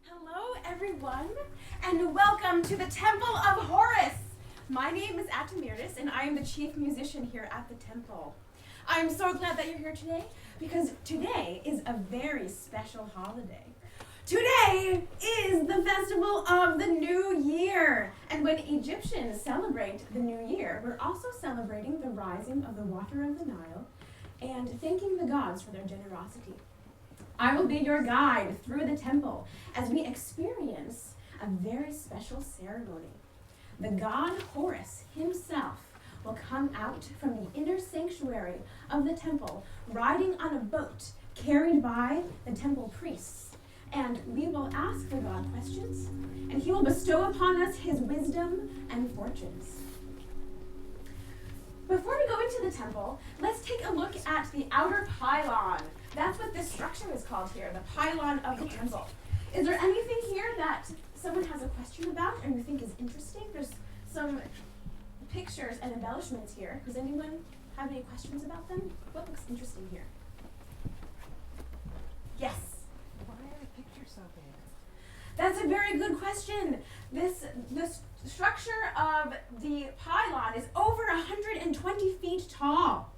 Hello, everyone, and welcome to the Temple of Horus. My name is Atamiris, and I am the chief musician here at the temple. I'm so glad that you're here today, because today is a very special holiday. Today is the festival of the New Year, and when Egyptians celebrate the New Year, we're also celebrating the rising of the water of the Nile and thanking the gods for their generosity. I will be your guide through the temple as we experience a very special ceremony. The god Horus himself will come out from the inner sanctuary of the temple, riding on a boat carried by the temple priests. And we will ask the god questions, and he will bestow upon us his wisdom and fortunes. Before we go into the temple, let's take a look at the outer pylon. That's what this structure is called here, the pylon of the temple. Is there anything here that someone has a question about or you think is interesting? There's some pictures and embellishments here. Does anyone have any questions about them? What looks interesting here? Yes? Why are the pictures so big? That's a very good question. This structure of the pylon is over 120 feet tall.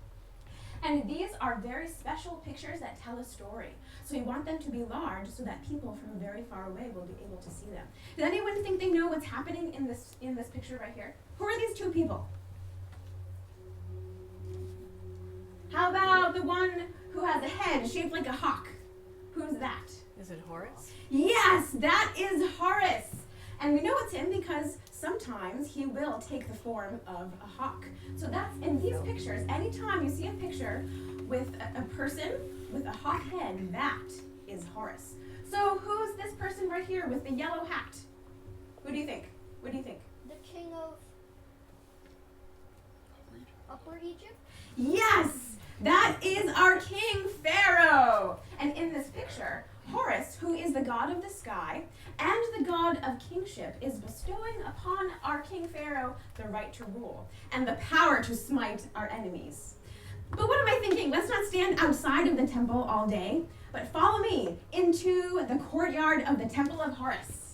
And these are very special pictures that tell a story. So we want them to be large so that people from very far away will be able to see them. Does anyone think they know what's happening in this picture right here? Who are these two people? How about the one who has a head shaped like a hawk? Who's that? Is it Horus? Yes, that is Horus. And we know it's him because sometimes he will take the form of a hawk. So that's in these pictures. Anytime you see a picture with a person with a hawk head, that is Horus. So who's this person right here with the yellow hat? Who do you think? What do you think? The king of Upper Egypt? Yes, that is our king Pharaoh. And in this picture, Horus, who is the god of the sky and the god of kingship, is bestowing upon our king Pharaoh the right to rule and the power to smite our enemies. But what am I thinking? Let's not stand outside of the temple all day, but follow me into the courtyard of the Temple of Horus.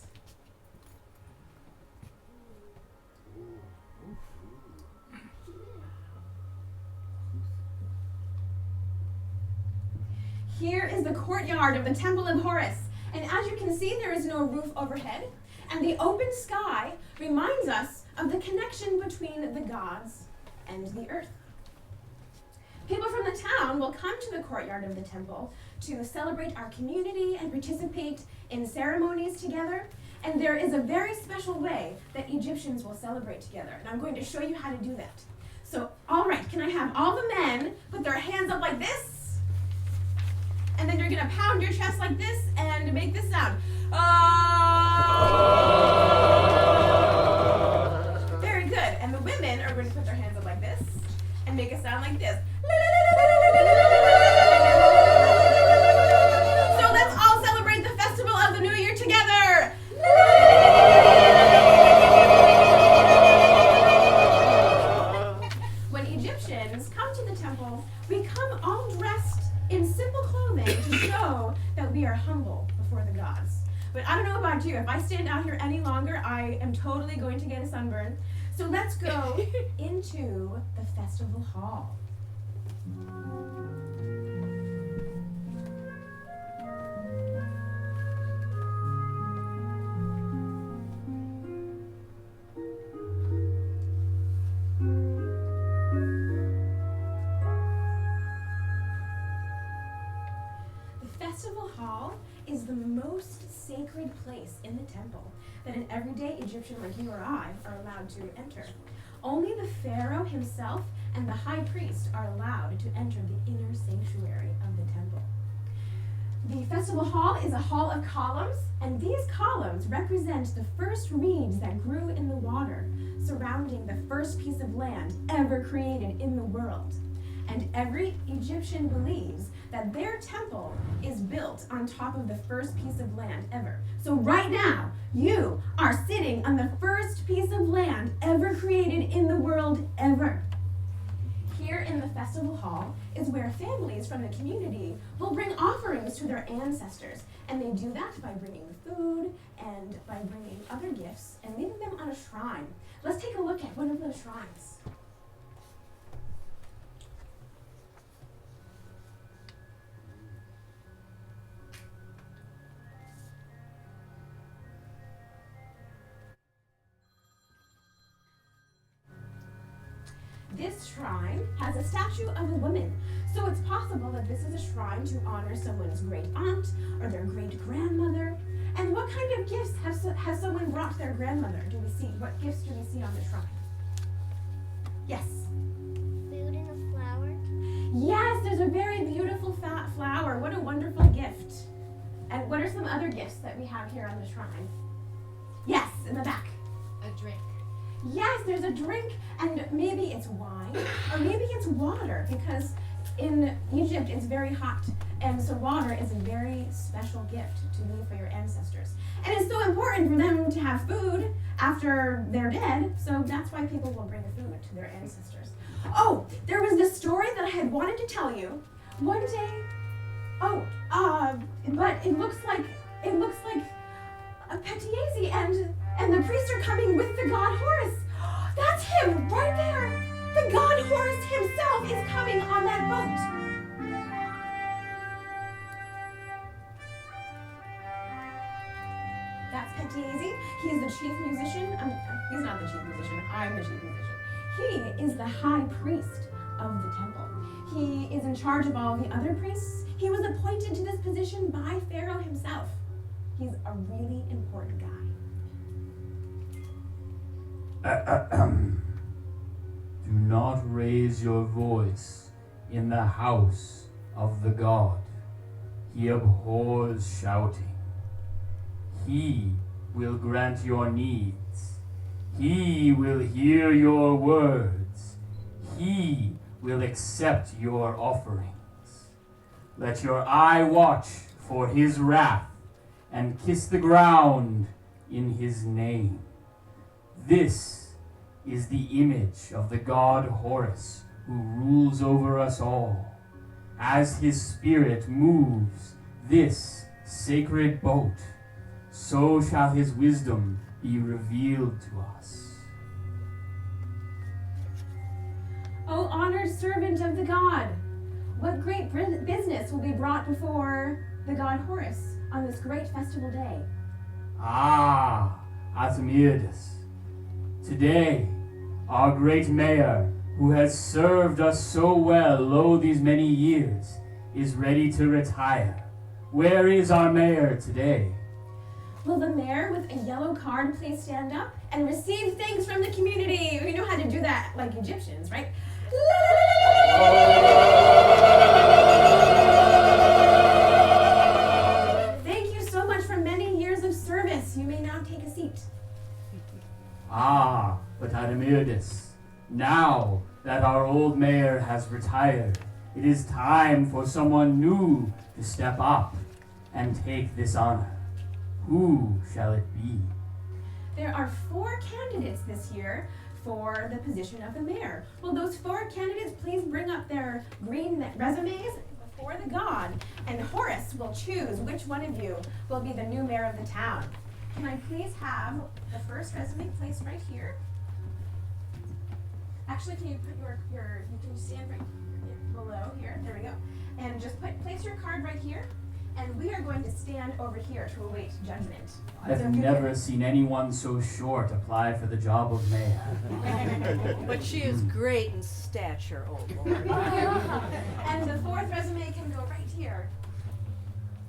Here is the courtyard of the Temple of Horus. And as you can see, there is no roof overhead. And the open sky reminds us of the connection between the gods and the earth. People from the town will come to the courtyard of the temple to celebrate our community and participate in ceremonies together. And there is a very special way that Egyptians will celebrate together. And I'm going to show you how to do that. So, all right, can I have all the men put their hands up like this? And then you're going to pound your chest like this and make this sound. Very good. And the women are going to put their hands up like this and make a sound like this. So let's all celebrate the festival of the New Year together. When Egyptians come to the temple, we come all dressed in simple clothing to show that we are humble before the gods. But I don't know about you, if I stand out here any longer, I am totally going to get a sunburn. So let's go into the festival hall. Festival hall is the most sacred place in the temple that an everyday Egyptian like you or I are allowed to enter. Only the pharaoh himself and the high priest are allowed to enter the inner sanctuary of the temple. The festival hall is a hall of columns, and these columns represent the first reeds that grew in the water surrounding the first piece of land ever created in the world. And every Egyptian believes that their temple is built on top of the first piece of land ever. So right now, you are sitting on the first piece of land ever created in the world ever. Here in the festival hall is where families from the community will bring offerings to their ancestors. And they do that by bringing food and by bringing other gifts and leaving them on a shrine. Let's take a look at one of those shrines. This shrine has a statue of a woman, so it's possible that this is a shrine to honor someone's great aunt or their great grandmother. And what kind of gifts has someone brought their grandmother? Do we see? What gifts do we see on the shrine? Yes. Food and a flower. Yes, there's a very beautiful flower. What a wonderful gift. And what are some other gifts that we have here on the shrine? Yes, in the back. A drink. Yes, there's a drink, and maybe it's wine, or maybe it's water, because in Egypt it's very hot, and so water is a very special gift to leave for your ancestors. And it's so important for them to have food after they're dead, so that's why people will bring food to their ancestors. Oh, there was this story that I had wanted to tell you. One day, but it looks like a Petiesi and the priests are coming with the god Horus. That's him right there. The god Horus himself is coming on that boat. That's Petiesi. He is the chief musician. He's not the chief musician. I'm the chief musician. He is the high priest of the temple. He is in charge of all the other priests. He was appointed to this position by Pharaoh himself. He's a really important guy. Do not raise your voice in the house of the God. He abhors shouting. He will grant your needs. He will hear your words. He will accept your offerings. Let your eye watch for his wrath and kiss the ground in his name. This is the image of the god Horus, who rules over us all. As his spirit moves this sacred boat, so shall his wisdom be revealed to us. O honored servant of the god, what great business will be brought before the god Horus on this great festival day? Ah, Artemides. Today, our great mayor, who has served us so well lo these many years, is ready to retire. Where is our mayor today? Will the mayor with a yellow card please stand up and receive thanks from the community? We know how to do that like Egyptians, right? Thank you so much for many years of service. You may now take a seat. Ah, but Artemides, now that our old mayor has retired, it is time for someone new to step up and take this honor. Who shall it be? There are 4 candidates this year for the position of the mayor. Will those 4 candidates please bring up their green resumes before the god, and Horus will choose which one of you will be the new mayor of the town. Can I please have the first resume placed right here? Actually, can you put you can stand right below here? There we go. And just place your card right here. And we are going to stand over here to await judgment. I've never seen anyone so short apply for the job of mayor. But she is great in stature, oh Lord. And the 4th resume can go right here.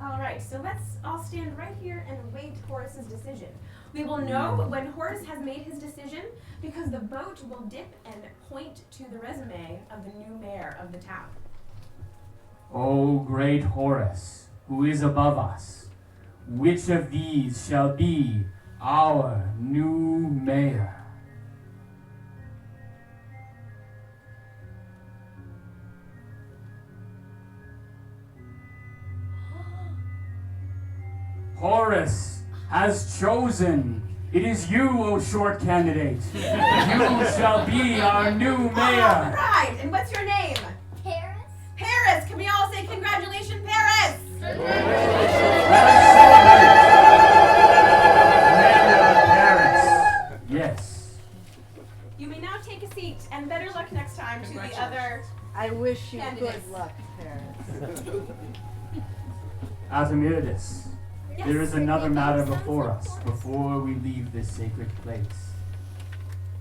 All right, so let's all stand right here and await Horus's decision. We will know when Horus has made his decision because the boat will dip and point to the resume of the new mayor of the town. O great Horus, who is above us, which of these shall be our new mayor? Horus has chosen. It is you, O short candidate. You shall be our new All mayor. right, and what's your name? I wish you Candidates. good luck, Paris. Artemiridis, Yes, there is another thank you, matter Sons before of us Horus. before we leave this sacred place.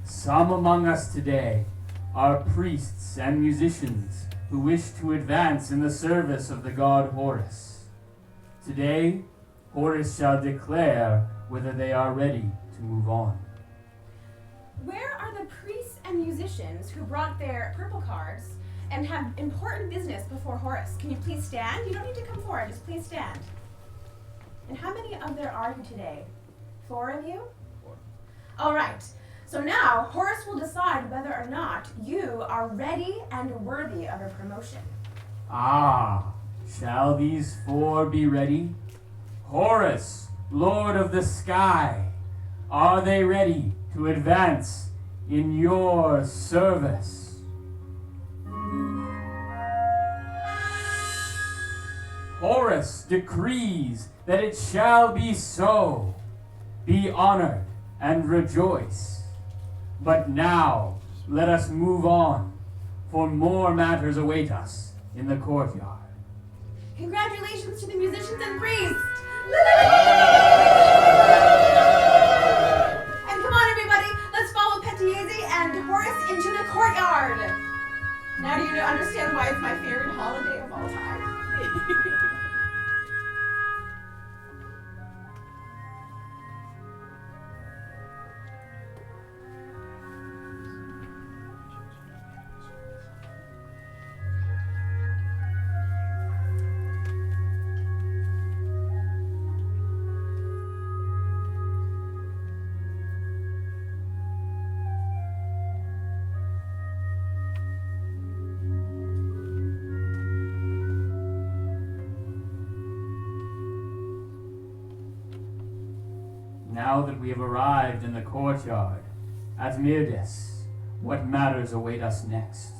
Some among us today are priests and musicians who wish to advance in the service of the god Horus. Today, Horus shall declare whether they are ready to move on. Where are the priests and musicians who brought their purple cards and have important business before Horus? Can you please stand? You don't need to come forward, just please stand. And how many of there are you today? 4 of you? 4. All right. So now Horus will decide whether or not you are ready and worthy of a promotion. Ah, shall these 4 be ready? Horus, Lord of the Sky, are they ready to advance in your service? Horus decrees that it shall be so. Be honored and rejoice. But now let us move on, for more matters await us in the courtyard. Congratulations to the musicians and priests! And come on, everybody, let's follow Petiese and Horus into the courtyard. Now do you understand why it's my favorite holiday of all time? Now that we have arrived in the courtyard, at Mirdis, what matters await us next?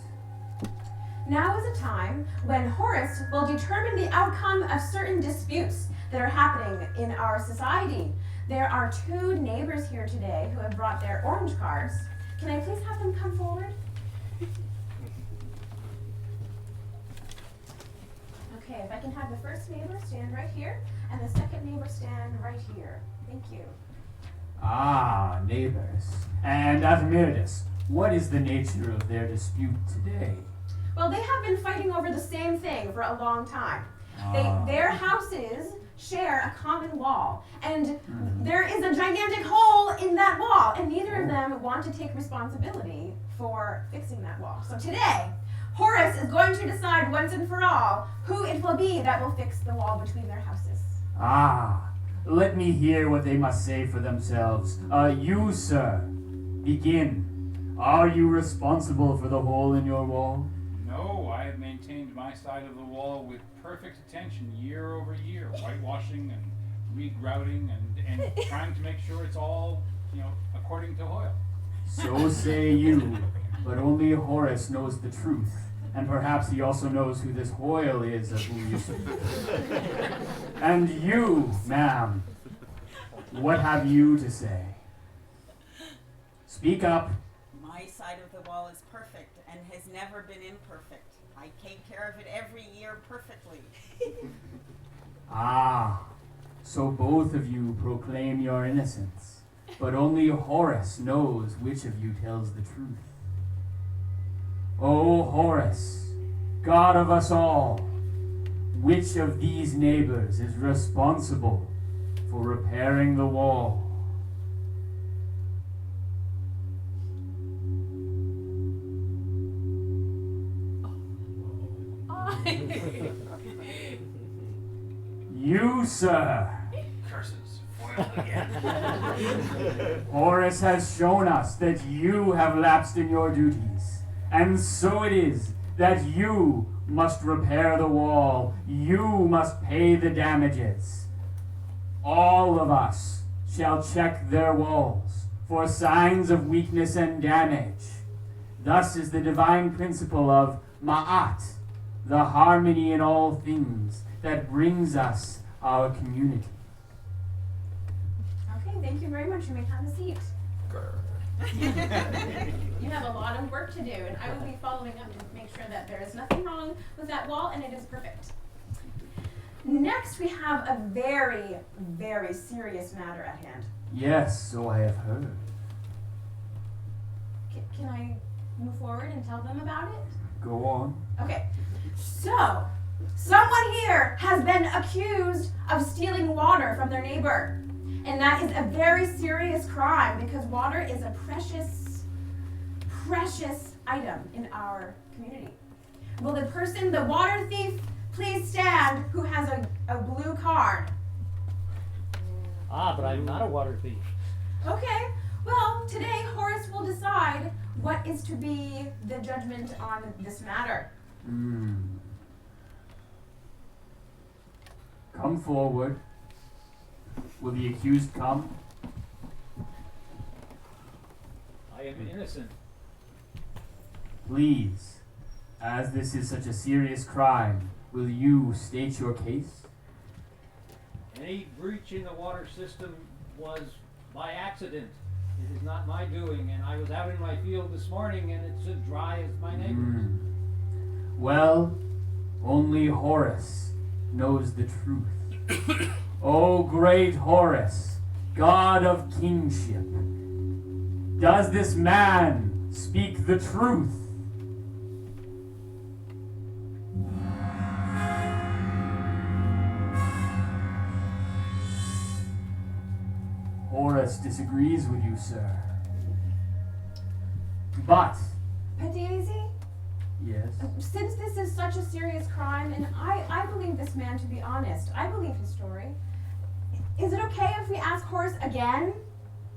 Now is a time when Horus will determine the outcome of certain disputes that are happening in our society. There are 2 neighbors here today who have brought their orange cards. Can I please have them come forward? Okay, if I can have the first neighbor stand right here, and the second neighbor stand right here. Thank you. Ah, neighbors. And at Mirdis, what is the nature of their dispute today? Well, they have been fighting over the same thing for a long time. Ah. Their houses share a common wall, and there is a gigantic hole in that wall, and neither of them want to take responsibility for fixing that wall. So today, Horus is going to decide once and for all who it will be that will fix the wall between their houses. Ah, let me hear what they must say for themselves. You, sir, begin. Are you responsible for the hole in your wall? No, I have maintained my side of the wall with perfect attention year over year, whitewashing and regrouting and trying to make sure it's all, according to Hoyle. So say you, but only Horus knows the truth, and perhaps he also knows who this Hoyle is of whom you speak. And you, ma'am, what have you to say? Speak up. My side of the wall is perfect and has never been imperfect. I take care of it every year perfectly. Ah, so both of you proclaim your innocence, but only Horus knows which of you tells the truth. O Horus, God of us all, which of these neighbors is responsible for repairing the wall? You, sir. Curses, foiled again. Horus has shown us that you have lapsed in your duties, and so it is that you must repair the wall. You must pay the damages. All of us shall check their walls for signs of weakness and damage. Thus is the divine principle of Ma'at, the harmony in all things that brings us our community. Okay, thank you very much. You may have a seat. You have a lot of work to do, and I will be following up to make sure that there is nothing wrong with that wall and it is perfect. Next, we have a very, very serious matter at hand. Yes, so I have heard. Can I move forward and tell them about it? Go on. Okay, so someone here has been accused of stealing water from their neighbor. And that is a very serious crime because water is a precious, precious item in our community. Will the water thief, please stand, who has a blue card? But I'm not a water thief. Okay, well, today Horace will decide what is to be the judgment on this matter. Come forward. Will the accused come? I am innocent. Please, as this is such a serious crime, will you state your case? Any breach in the water system was by accident. It is not my doing, and I was out in my field this morning and it's as dry as my neighbor's. Well, only Horus knows the truth. O great Horus, God of kingship, does this man speak the truth? Horus disagrees with you, sir. But, Pediazi, yes, since this is such a serious crime, and I believe this man to be honest, I believe his story, is it okay if we ask Horace again?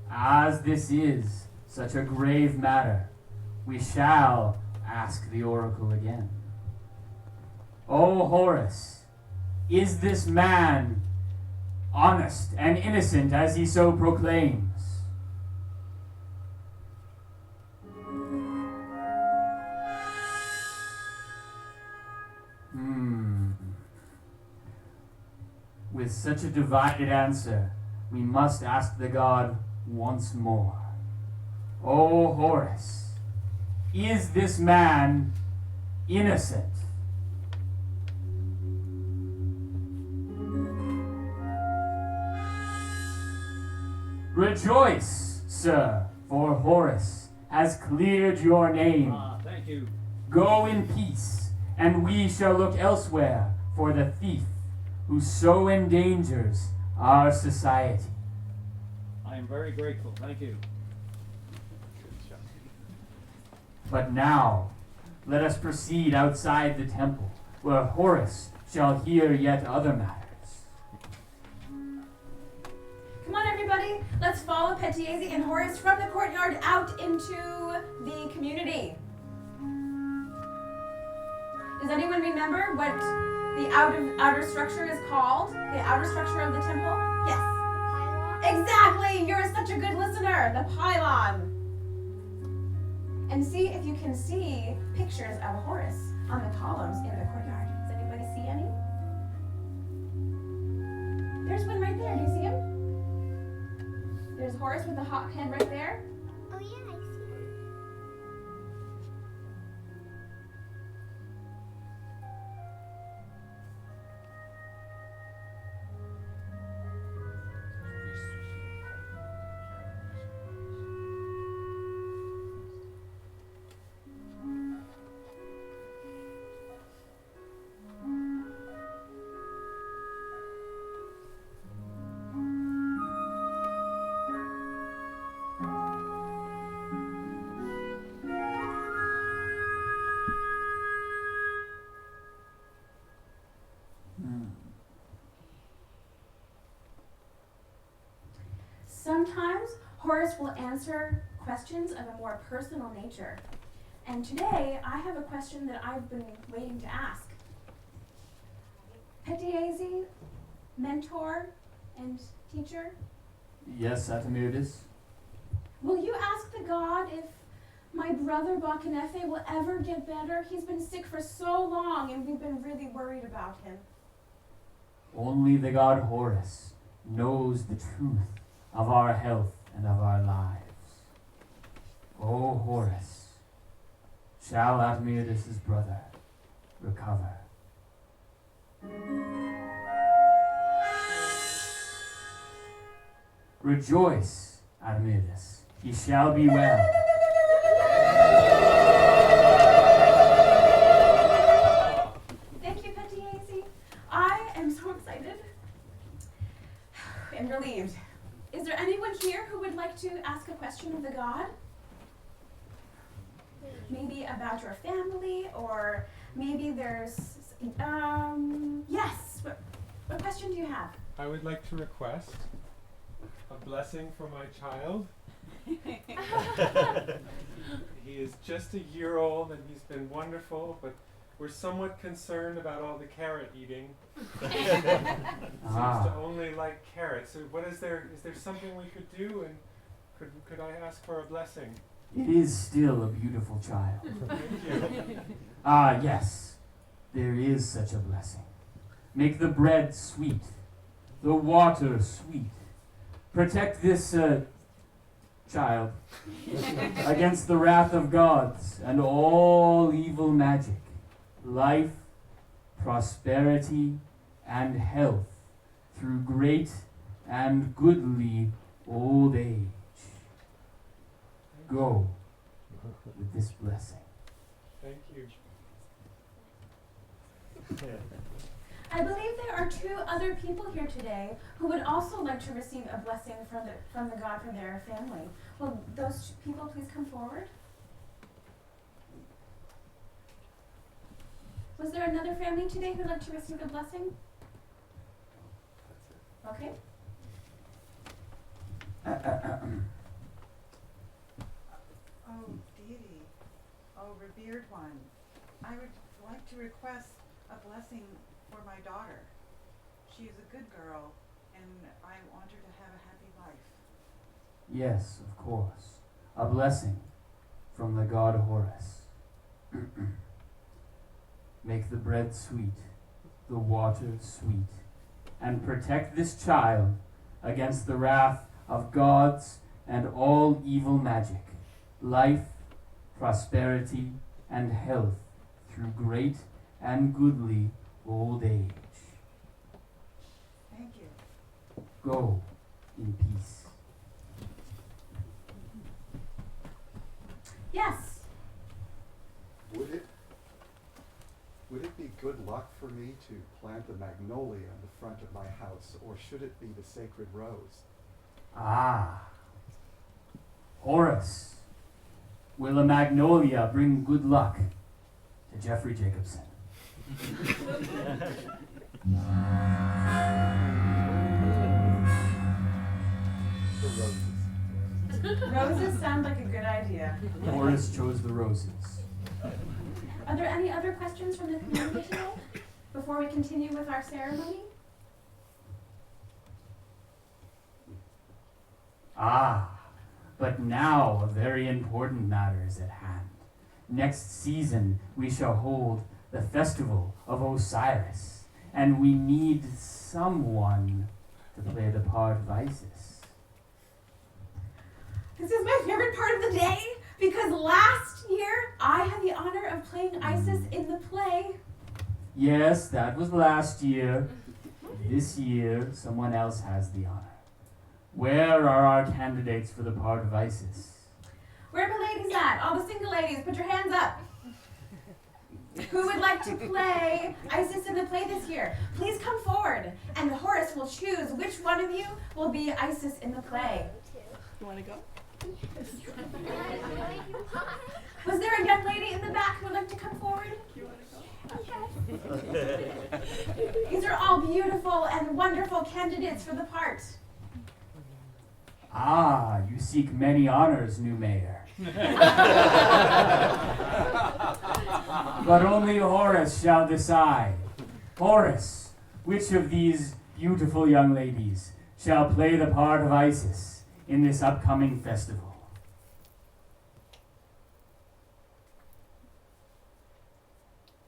as this is such a grave matter, we shall ask the oracle again. O Horus, is this man honest and innocent as he so proclaims? With such a divided answer, we must ask the god once more. O Horus, is this man innocent? Rejoice, sir, for Horus has cleared your name. Thank you. Go in peace, and we shall look elsewhere for the thief who so endangers our society. I am very grateful. Thank you. But now, let us proceed outside the temple, where Horus shall hear yet other matters. Come on, everybody, let's follow Pediazi and Horace from the courtyard out into the community. Does anyone remember what the outer structure is called? The outer structure of the temple? Yes. Pylon? Exactly! You're such a good listener! The pylon. And see if you can see pictures of Horus on the columns in the courtyard. Does anybody see any? There's one right there. Do you see him? There's Horus with the hot head right there. Oh yeah, I see it. Sometimes Horace will answer questions of a more personal nature. And today I have a question that I've been waiting to ask. Pediazi, mentor and teacher, Yes, Atamirdis? will you ask the god if my brother Bakenefe will ever get better? He's been sick for so long and we've been really worried about him. Only the god Horus knows the truth of our health and of our lives. O Horus, shall Admetus' brother recover? Rejoice, Admetus, he shall be well. Thank you, Petiazi. I am so excited and relieved. Is there anyone here who would like to ask a question of the god? Maybe about your family, or maybe there's, yes. What question do you have? I would like to request a blessing for my child. He is just a year old and he's been wonderful, but we're somewhat concerned about all the carrot eating. Seems to only like carrots. So what is there something we could do, and could I ask for a blessing? It is still a beautiful child. Thank you. Ah, yes, there is such a blessing. Make the bread sweet, the water sweet. Protect this child against the wrath of gods and all evil magic, life, prosperity, and health through great and goodly old age. Go with this blessing. Thank you. I believe there are 2 other people here today who would also like to receive a blessing from the god for their family. Will those people please come forward? Was there another family today who'd like to receive a blessing? Okay. Oh, deity, oh, revered one, I would like to request a blessing for my daughter. She is a good girl, and I want her to have a happy life. Yes, of course. A blessing from the god Horus. Make the bread sweet, the water sweet, and protect this child against the wrath of gods and all evil magic, life, prosperity, and health through great and goodly old age. Thank you. Go in peace. Yes. Would it be good luck for me to plant a magnolia in the front of my house, or should it be the sacred rose? Ah. Horus, will a magnolia bring good luck to Jeffrey Jacobson? The roses. Roses sound like a good idea. Horus chose the roses. Are there any other questions from the community today before we continue with our ceremony? Ah, but now a very important matter is at hand. Next season we shall hold the festival of Osiris, and we need someone to play the part of Isis. This is my favorite part of the day because last year I had the honor of playing Isis in the play. Yes, that was last year. This year, someone else has the honor. Where are our candidates for the part of Isis? Where are the ladies at? All the single ladies, put your hands up. Who would like to play Isis in the play this year? Please come forward, and Horus will choose which one of you will be Isis in the play. You want to go? Was there a young lady in the back who would like to come forward? These are all beautiful and wonderful candidates for the part. Ah, you seek many honors, new mayor. But only Horus shall decide. Horus, which of these beautiful young ladies shall play the part of Isis in this upcoming festival?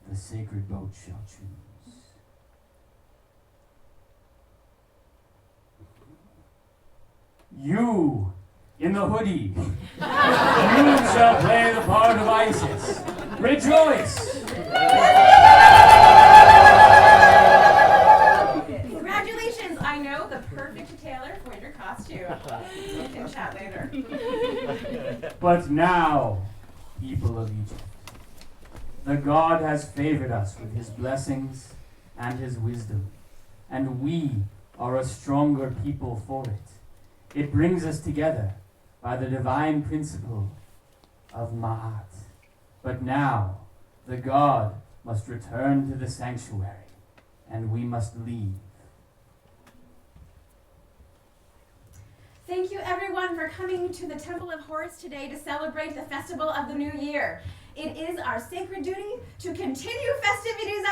The sacred boat shall choose. You in the hoodie. You shall play the part of Isis. Rejoice! Congratulations, I know the perfect tailor for your costume. We can chat later. But now, people of Egypt, the God has favored us with his blessings and his wisdom, and we are a stronger people for it. It brings us together by the divine principle of Ma'at. But now, the God must return to the sanctuary, and we must leave. Thank you everyone for coming to the Temple of Horus today to celebrate the festival of the new year. It is our sacred duty to continue festivities